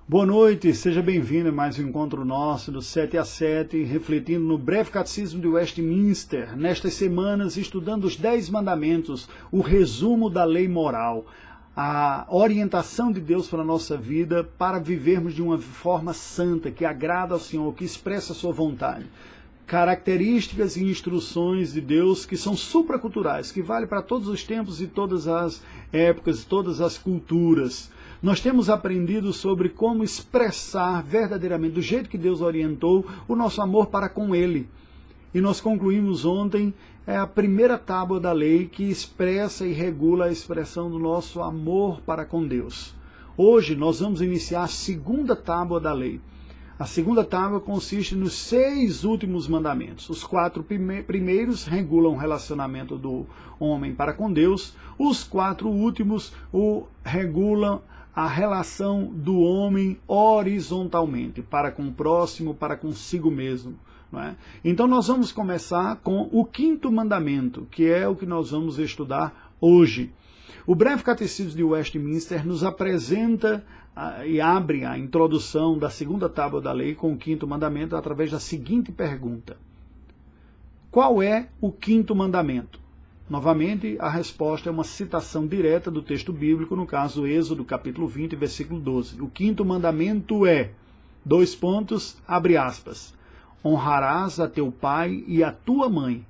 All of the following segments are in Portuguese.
Boa noite, seja bem-vindo a mais um encontro nosso do 7 a 7, refletindo no breve catecismo de Westminster, nestas semanas estudando os 10 mandamentos, o resumo da lei moral, a orientação de Deus para a nossa vida, para vivermos de uma forma santa, que agrada ao Senhor, que expressa a sua vontade. Características e instruções de Deus que são supraculturais, que valem para todos os tempos e todas as épocas e todas as culturas. Nós temos aprendido sobre como expressar verdadeiramente, do jeito que Deus orientou, o nosso amor para com Ele. E nós concluímos ontem a primeira tábua da lei que expressa e regula a expressão do nosso amor para com Deus. Hoje nós vamos iniciar a segunda tábua da lei. A segunda tábua consiste nos 6 últimos mandamentos. Os 4 primeiros regulam o relacionamento do homem para com Deus. Os 4 últimos regulam a relação do homem horizontalmente, para com o próximo, para consigo mesmo. Não é? Então nós vamos começar com o 5º mandamento, que é o que nós vamos estudar hoje. O breve catecismo de Westminster nos apresenta e abre a introdução da segunda tábua da lei com o 5º mandamento através da seguinte pergunta: qual é o 5º mandamento? Novamente, a resposta é uma citação direta do texto bíblico, no caso Êxodo, capítulo 20, versículo 12. O 5º mandamento é, abre aspas, honrarás a teu pai e a tua mãe,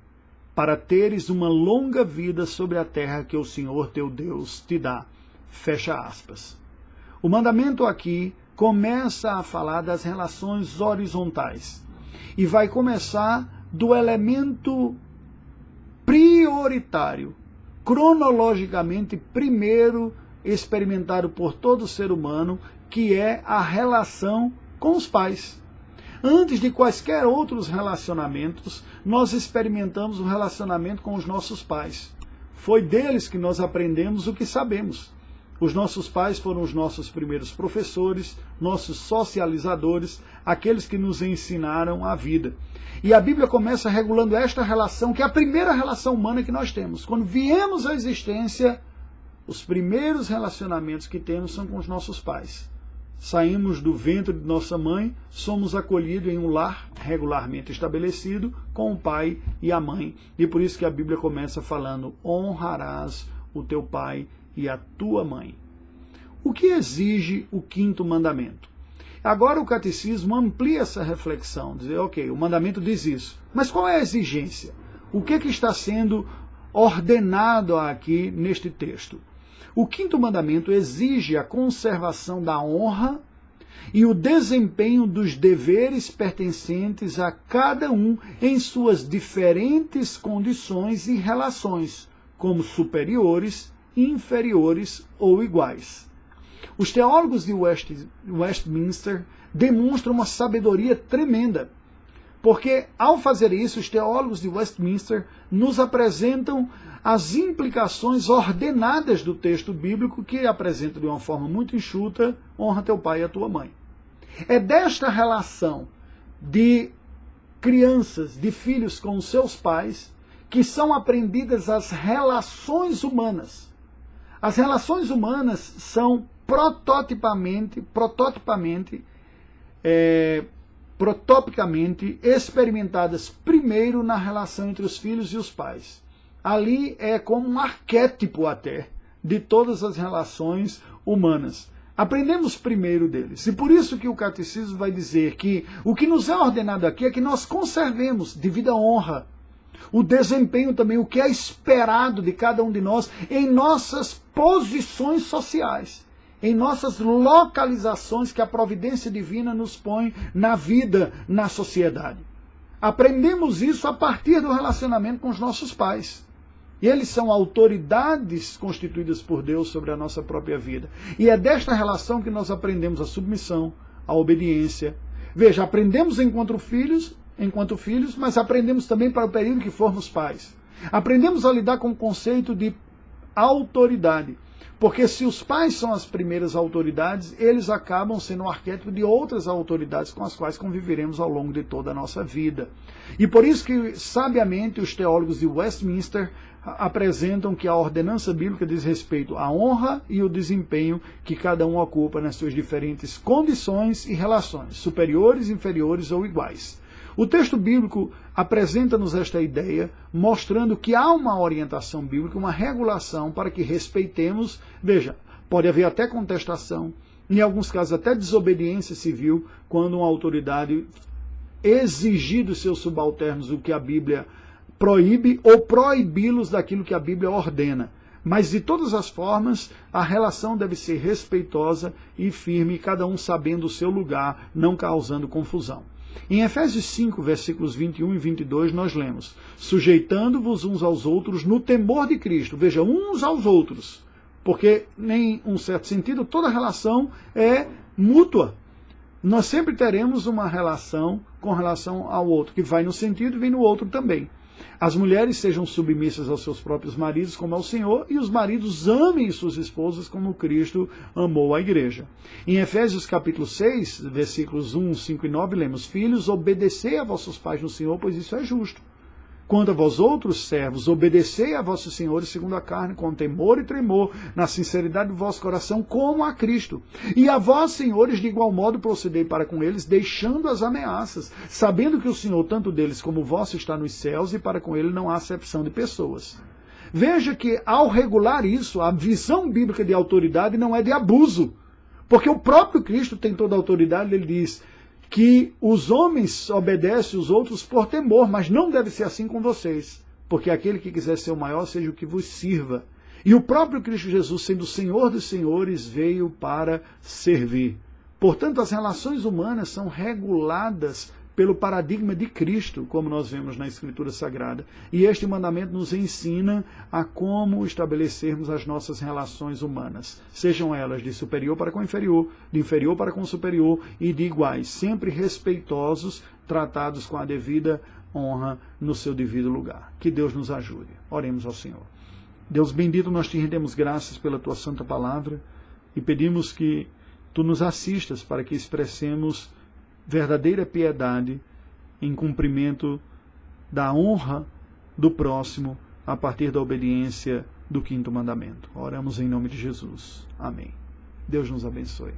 para teres uma longa vida sobre a terra que o Senhor teu Deus te dá. Fecha aspas. O mandamento aqui começa a falar das relações horizontais e vai começar do elemento prioritário, cronologicamente primeiro experimentado por todo ser humano, que é a relação com os pais. Antes de quaisquer outros relacionamentos, nós experimentamos o relacionamento com os nossos pais. Foi deles que nós aprendemos o que sabemos. Os nossos pais foram os nossos primeiros professores, nossos socializadores, aqueles que nos ensinaram a vida. E a Bíblia começa regulando esta relação, que é a primeira relação humana que nós temos. Quando viemos à existência, os primeiros relacionamentos que temos são com os nossos pais. Saímos do ventre de nossa mãe, somos acolhidos em um lar regularmente estabelecido com o pai e a mãe. E por isso que a Bíblia começa falando, honrarás o teu pai e a tua mãe. O que exige o 5º mandamento? Agora o catecismo amplia essa reflexão, dizer, ok, o mandamento diz isso, mas qual é a exigência? O que está sendo ordenado aqui neste texto? O 5º mandamento exige a conservação da honra e o desempenho dos deveres pertencentes a cada um em suas diferentes condições e relações, como superiores, inferiores ou iguais. Os teólogos de Westminster demonstram uma sabedoria tremenda, porque ao fazer isso, os teólogos de Westminster nos apresentam as implicações ordenadas do texto bíblico, que apresenta de uma forma muito enxuta, honra teu pai e a tua mãe. É desta relação de crianças, de filhos com os seus pais, que são aprendidas as relações humanas. As relações humanas são prototipicamente experimentadas primeiro na relação entre os filhos e os pais. Ali é como um arquétipo até de todas as relações humanas. Aprendemos primeiro deles. E por isso que o catecismo vai dizer que o que nos é ordenado aqui é que nós conservemos devida honra, o desempenho também, o que é esperado de cada um de nós em nossas posições sociais, em nossas localizações que a providência divina nos põe na vida, na sociedade. Aprendemos isso a partir do relacionamento com os nossos pais. E eles são autoridades constituídas por Deus sobre a nossa própria vida. E é desta relação que nós aprendemos a submissão, a obediência. Veja, aprendemos enquanto filhos, mas aprendemos também para o período que formos pais. Aprendemos a lidar com o conceito de autoridade. Porque se os pais são as primeiras autoridades, eles acabam sendo o arquétipo de outras autoridades com as quais conviveremos ao longo de toda a nossa vida. E por isso que, sabiamente, os teólogos de Westminster apresentam que a ordenança bíblica diz respeito à honra e o desempenho que cada um ocupa nas suas diferentes condições e relações, superiores, inferiores ou iguais. O texto bíblico apresenta-nos esta ideia, mostrando que há uma orientação bíblica, uma regulação para que respeitemos. Veja, pode haver até contestação, em alguns casos até desobediência civil, quando uma autoridade exigir dos seus subalternos o que a Bíblia proíbe ou proibi-los daquilo que a Bíblia ordena. Mas, de todas as formas, a relação deve ser respeitosa e firme, cada um sabendo o seu lugar, não causando confusão. Em Efésios 5, versículos 21 e 22, nós lemos: sujeitando-vos uns aos outros no temor de Cristo. Veja, uns aos outros, porque, em um certo sentido, toda relação é mútua. Nós sempre teremos uma relação com relação ao outro, que vai no sentido e vem no outro também. As mulheres sejam submissas aos seus próprios maridos como ao Senhor, e os maridos amem suas esposas como Cristo amou a igreja. Em Efésios capítulo 6, versículos 1, 5 e 9, lemos: filhos, obedecei a vossos pais no Senhor, pois isso é justo. Quanto a vós outros, servos, obedecei a vossos senhores segundo a carne, com temor e tremor, na sinceridade do vosso coração, como a Cristo. E a vós, senhores, de igual modo procedei para com eles, deixando as ameaças, sabendo que o Senhor, tanto deles como vosso, está nos céus, e para com ele não há acepção de pessoas. Veja que, ao regular isso, a visão bíblica de autoridade não é de abuso, porque o próprio Cristo tem toda a autoridade. Ele diz que os homens obedecem os outros por temor, mas não deve ser assim com vocês, porque aquele que quiser ser o maior, seja o que vos sirva. E o próprio Cristo Jesus, sendo o Senhor dos senhores, veio para servir. Portanto, as relações humanas são reguladas pelo paradigma de Cristo, como nós vemos na Escritura Sagrada. E este mandamento nos ensina a como estabelecermos as nossas relações humanas, sejam elas de superior para com inferior, de inferior para com superior e de iguais, sempre respeitosos, tratados com a devida honra no seu devido lugar. Que Deus nos ajude. Oremos ao Senhor. Deus bendito, nós te rendemos graças pela tua santa palavra e pedimos que tu nos assistas para que expressemos verdadeira piedade em cumprimento da honra do próximo a partir da obediência do 5º mandamento. Oramos em nome de Jesus. Amém. Deus nos abençoe.